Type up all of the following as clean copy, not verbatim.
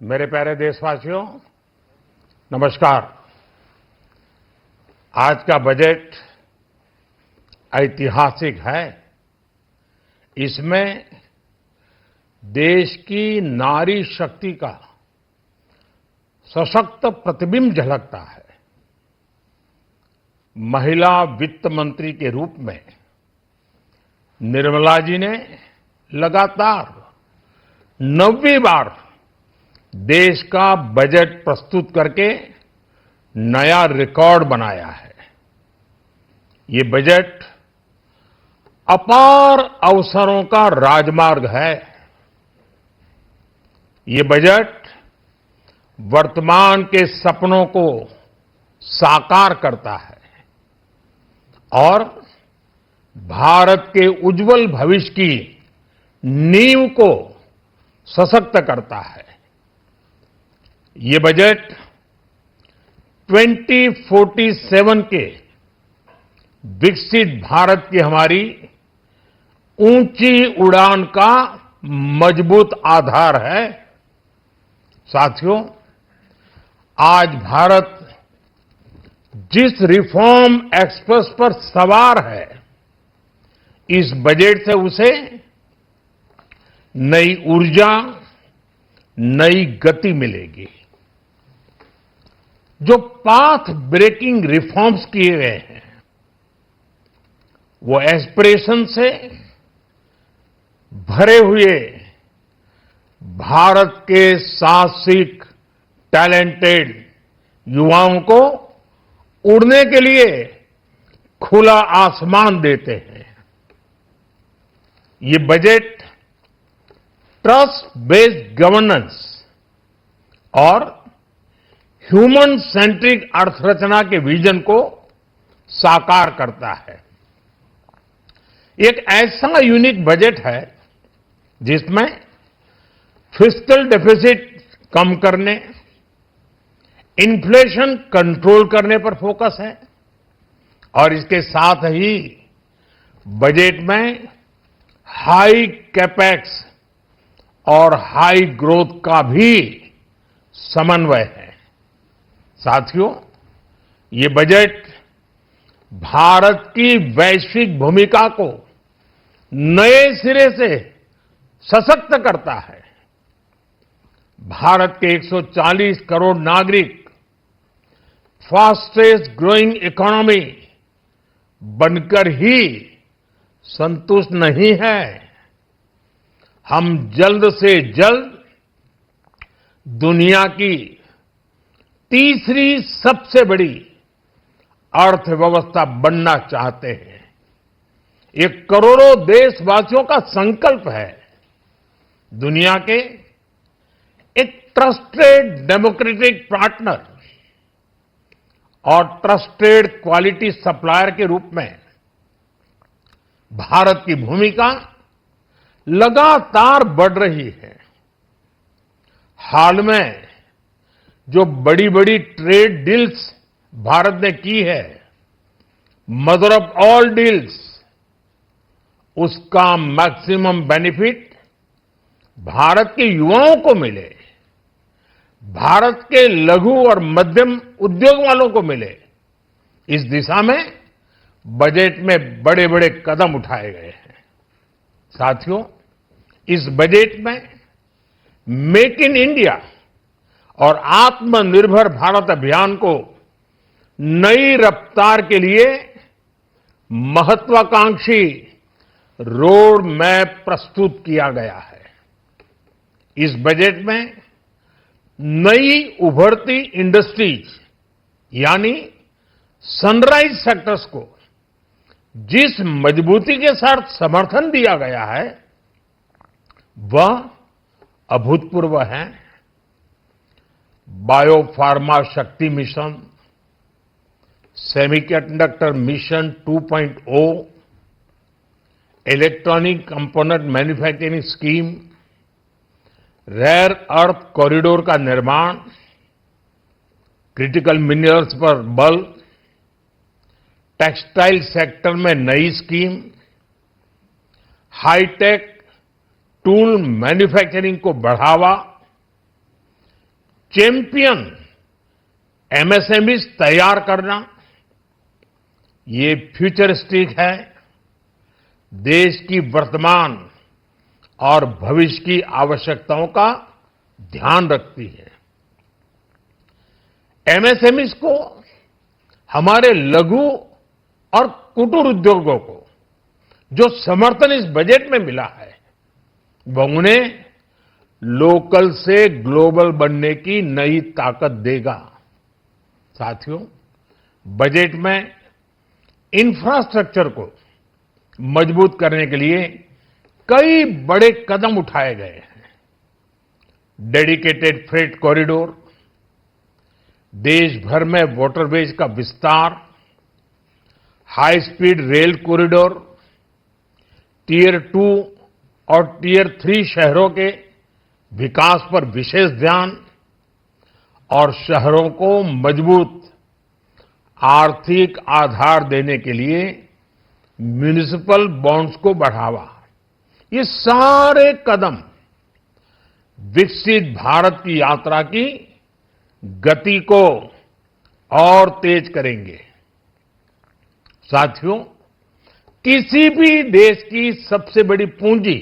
मेरे प्यारे देशवासियों, नमस्कार। आज का बजट ऐतिहासिक है। इसमें देश की नारी शक्ति का सशक्त प्रतिबिंब झलकता है। महिला वित्त मंत्री के रूप में निर्मला जी ने लगातार 9वीं बार देश का बजट प्रस्तुत करके नया रिकॉर्ड बनाया है। ये बजट अपार अवसरों का राजमार्ग है। ये बजट वर्तमान के सपनों को साकार करता है और भारत के उज्जवल भविष्य की नींव को सशक्त करता है। ये बजट 2047 के विकसित भारत की हमारी ऊंची उड़ान का मजबूत आधार है। साथियों, आज भारत जिस रिफॉर्म एक्सप्रेस पर सवार है, इस बजट से उसे नई ऊर्जा, नई गति मिलेगी। जो पाथ ब्रेकिंग रिफॉर्म्स किए गए हैं, वो एस्पिरेशन से भरे हुए भारत के साहसिक, टैलेंटेड युवाओं को उड़ने के लिए खुला आसमान देते हैं। ये बजट ट्रस्ट बेस्ड गवर्नेंस और ह्यूमन सेंट्रिक अर्थरचना के विजन को साकार करता है। एक ऐसा यूनिक बजट है जिसमें फिस्कल डेफिसिट कम करने, इन्फ्लेशन कंट्रोल करने पर फोकस है और इसके साथ ही बजट में हाई कैपेक्स और हाई ग्रोथ का भी समन्वय है। साथियों, ये बजट भारत की वैश्विक भूमिका को नए सिरे से सशक्त करता है। भारत के 140 करोड़ नागरिक फास्टेस्ट ग्रोइंग इकोनॉमी बनकर ही संतुष्ट नहीं है। हम जल्द से जल्द दुनिया की तीसरी सबसे बड़ी अर्थव्यवस्था बनना चाहते हैं। ये करोड़ों देशवासियों का संकल्प है। दुनिया के एक ट्रस्टेड डेमोक्रेटिक पार्टनर और ट्रस्टेड क्वालिटी सप्लायर के रूप में भारत की भूमिका लगातार बढ़ रही है। हाल में जो बड़ी बड़ी ट्रेड डील्स भारत ने की है, मदर ऑफ ऑल डील्स, उसका मैक्सिमम बेनिफिट भारत के युवाओं को मिले, भारत के लघु और मध्यम उद्योग वालों को मिले। इस दिशा में बजट में बड़े बड़े कदम उठाए गए हैं। साथियों, इस बजट में मेक इन इंडिया और आत्मनिर्भर भारत अभियान को नई रफ्तार के लिए महत्वाकांक्षी रोड मैप प्रस्तुत किया गया है। इस बजट में नई उभरती इंडस्ट्रीज यानी सनराइज सेक्टर्स को जिस मजबूती के साथ समर्थन दिया गया है, वह अभूतपूर्व है। Bio pharma Shakti mission, semiconductor mission 2.0, electronic component manufacturing scheme, rare earth corridor का निर्माण, क्रिटिकल मिनरल्स पर बल, टेक्सटाइल सेक्टर में नई स्कीम, हाईटेक टूल मैन्युफैक्चरिंग को बढ़ावा, चैंपियन एमएसएमईज तैयार करना, ये फ्यूचरिस्टिक है, देश की वर्तमान और भविष्य की आवश्यकताओं का ध्यान रखती है। एमएसएमईज को, हमारे लघु और कुटीर उद्योगों को जो समर्थन इस बजट में मिला है, वो उन्हें लोकल से ग्लोबल बनने की नई ताकत देगा। साथियों, बजट में इंफ्रास्ट्रक्चर को मजबूत करने के लिए कई बड़े कदम उठाए गए हैं। डेडिकेटेड फ्रेट कॉरिडोर, देश भर में वाटरवेज का विस्तार, high speed rail corridor, tier 2 और टियर 3 शहरों के विकास पर विशेष ध्यान और शहरों को मजबूत आर्थिक आधार देने के लिए म्युनिसिपल बॉन्ड्स को बढ़ावा, ये सारे कदम विकसित भारत की यात्रा की गति को और तेज करेंगे। साथियों, किसी भी देश की सबसे बड़ी पूंजी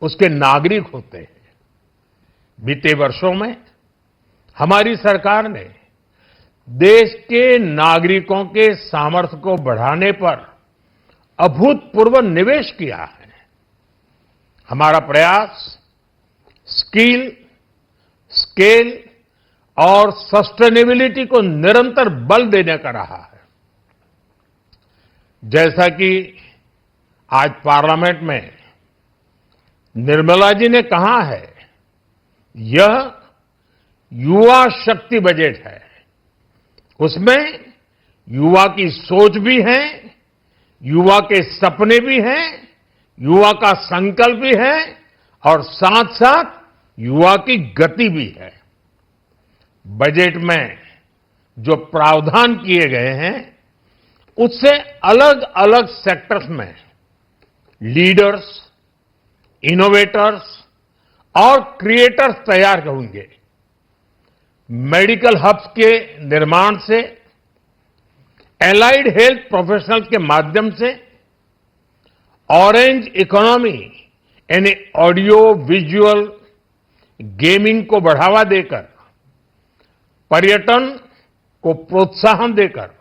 उसके नागरिक होते हैं। बीते वर्षों में हमारी सरकार ने देश के नागरिकों के सामर्थ्य को बढ़ाने पर अभूतपूर्व निवेश किया है। हमारा प्रयास स्किल, स्केल और सस्टेनेबिलिटी को निरंतर बल देने का रहा है। जैसा कि आज पार्लियामेंट में निर्मला जी ने कहा है, यह युवा शक्ति बजट है। उसमें युवा की सोच भी है, युवा के सपने भी हैं, युवा का संकल्प भी है और साथ साथ युवा की गति भी है। बजट में जो प्रावधान किए गए हैं, उससे अलग अलग सेक्टर्स में लीडर्स, इनोवेटर्स और क्रिएटर्स तैयार होंगे। मेडिकल हब्स के निर्माण से, एलाइड हेल्थ प्रोफेशनल्स के माध्यम से, ऑरेंज इकोनॉमी यानी ऑडियो विजुअल गेमिंग को बढ़ावा देकर, पर्यटन को प्रोत्साहन देकर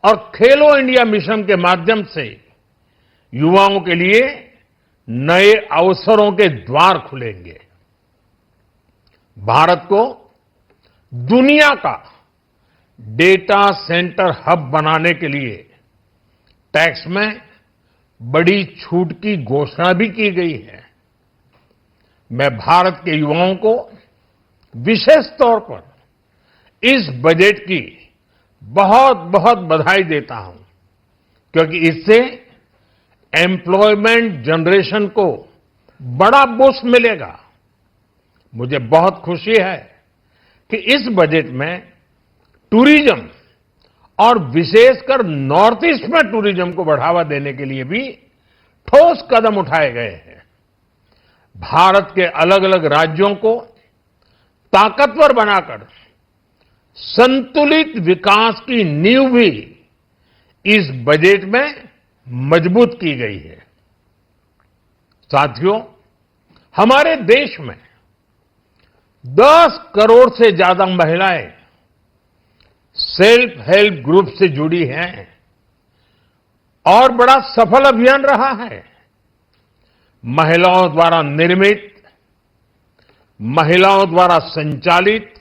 और खेलो इंडिया मिशन के माध्यम से युवाओं के लिए नए अवसरों के द्वार खुलेंगे। भारत को दुनिया का डेटा सेंटर हब बनाने के लिए टैक्स में बड़ी छूट की घोषणा भी की गई है। मैं भारत के युवाओं को विशेष तौर पर इस बजट की बहुत बहुत बधाई देता हूं, क्योंकि इससे एम्प्लॉयमेंट जनरेशन को बड़ा बूस्ट मिलेगा। मुझे बहुत खुशी है कि इस बजट में टूरिज्म और विशेषकर नॉर्थ ईस्ट में टूरिज्म को बढ़ावा देने के लिए भी ठोस कदम उठाए गए हैं। भारत के अलग अलग राज्यों को ताकतवर बनाकर संतुलित विकास की नींव भी इस बजट में मजबूत की गई है। साथियों, हमारे देश में 10 करोड़ से ज्यादा महिलाएं सेल्फ हेल्प ग्रुप से जुड़ी हैं और बड़ा सफल अभियान रहा है। महिलाओं द्वारा निर्मित, महिलाओं द्वारा संचालित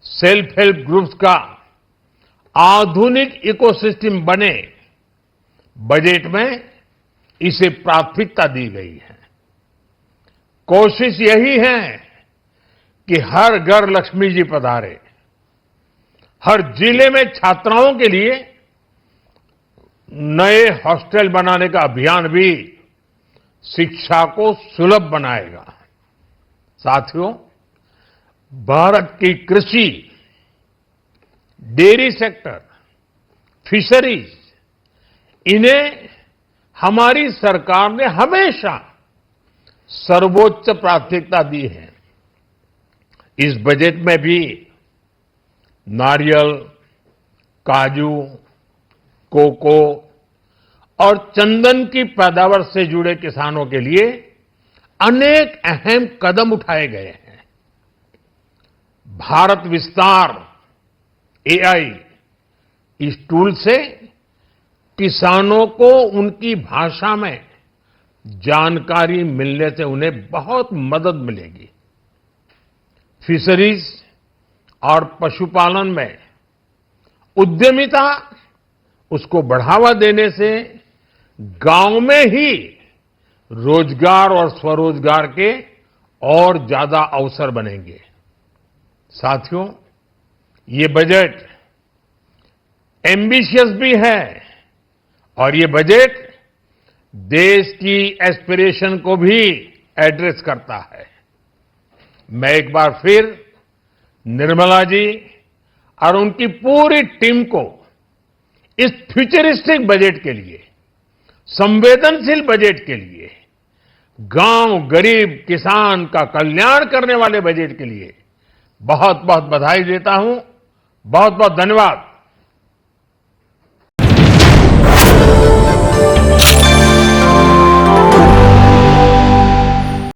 सेल्फ हेल्प ग्रुप्स का आधुनिक इकोसिस्टम बने, बजट में इसे प्राथमिकता दी गई है। कोशिश यही है कि हर घर लक्ष्मी जी पधारे। हर जिले में छात्राओं के लिए नए हॉस्टल बनाने का अभियान भी शिक्षा को सुलभ बनाएगा। साथियों, भारत की कृषि, डेयरी सेक्टर, फिशरीज, इन्हें हमारी सरकार ने हमेशा सर्वोच्च प्राथमिकता दी है। इस बजट में भी नारियल, काजू, कोको और चंदन की पैदावार से जुड़े किसानों के लिए अनेक अहम कदम उठाए गए हैं। भारत विस्तार एआई इस टूल से किसानों को उनकी भाषा में जानकारी मिलने से उन्हें बहुत मदद मिलेगी। फिशरीज और पशुपालन में उद्यमिता उसको बढ़ावा देने से गांव में ही रोजगार और स्वरोजगार के और ज्यादा अवसर बनेंगे। साथियों, ये बजट एम्बिशियस भी है और ये बजट देश की एस्पिरेशन को भी एड्रेस करता है। मैं एक बार फिर निर्मला जी और उनकी पूरी टीम को इस फ्यूचरिस्टिक बजट के लिए, संवेदनशील बजट के लिए, गांव, गरीब, किसान का कल्याण करने वाले बजट के लिए बहुत बहुत बधाई देता हूं। बहुत बहुत धन्यवाद।